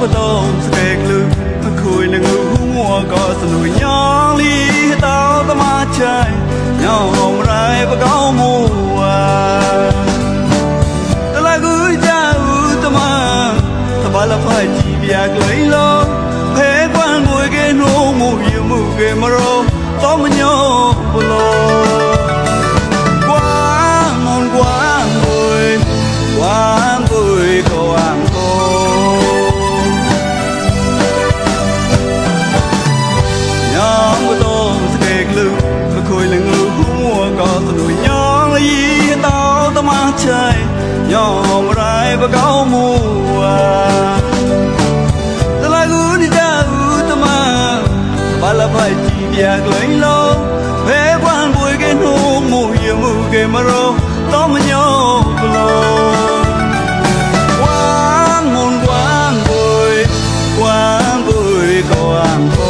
不懂是给路，可能我告诉你，娘里到他妈菜，娘来不高木啊，得来个家务他妈，他把那块地别给了，陪伴不给农木也木给么肉，多么牛不咯。Quang vui cô ăn cô nhóm của tôi sẽ kẹt lưu và khôi là ngư mua có tôi đuổi nhóm là gì tao tao mang chơi nhóm rai và cao mùa ta lại gửi đi ra tao mà và là phải chỉ việc lấy lâu về quan vui cái nụ mùa yêu mùa cái mà rồi tao mà nhau lâu quang vui cô ăn cô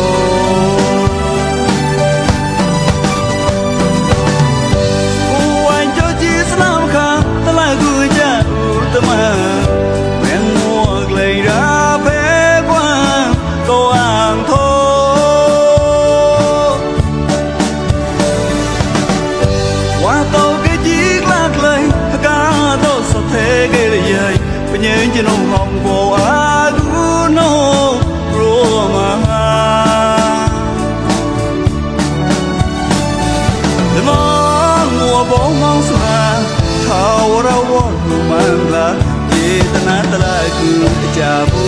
anh cho chi sao khang ta lại gửi cha ta mà men mua lấy ra về quang cô ăn thôi qua tàu cái chiếc lạc lấy cả tàu sắp thế cái là gì bây giờ chỉ nông hồng cô ăn bóng mong xa thao ra vốn mang là chỉ ta nát ta lại cứ chả vui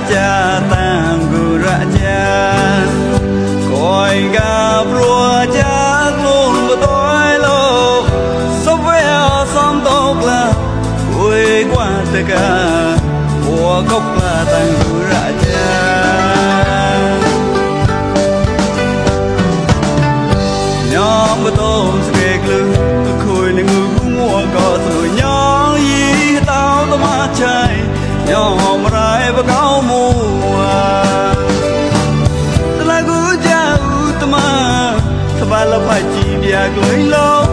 cha tam gu ra cha coi gặp rùa cha luôn bờ tối lô sắp veo xóm tóc là vui qua tất cả của cốc là tam gu ra cha nhóm bờ tôm sẽ lư khôi lên ngư mua có rồi nhóm gì tao tao mà chạy nhóm rai và cao mùa ta lại cứ cha ta mà ta ba la phải chỉ việc lấy lâu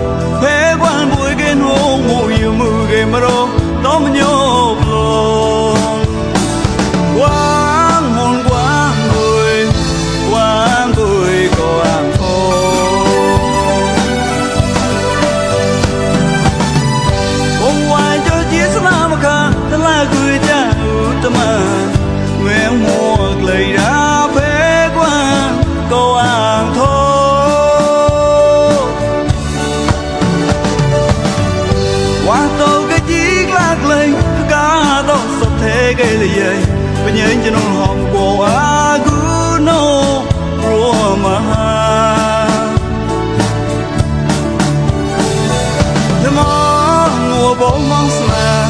phê quan vui cái nô mùa yêu mưa cái mà đâu đó mà nhớ luôn quang môn quang vui cô ăn cô hôm ngoài cho chiếc sao mà khang ta lại cứ cha ta mà nguyện mua lấy ra phê quan cô ăn thôi qua tàu cái chiếc lạc lên cả tàu sắp thế cái là gì bây giờ cho nó hòm cô á cứ nô rùa mà thế mà mua bóng mong xa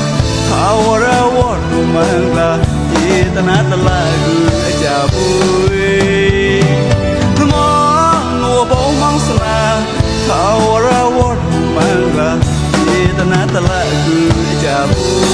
thao ra vốn mang là chỉ ta nát ta lại gửi cha vui mong ngô bóng mong xa thao ra vốn mang là chỉ ta nát ta lại gửi cha vui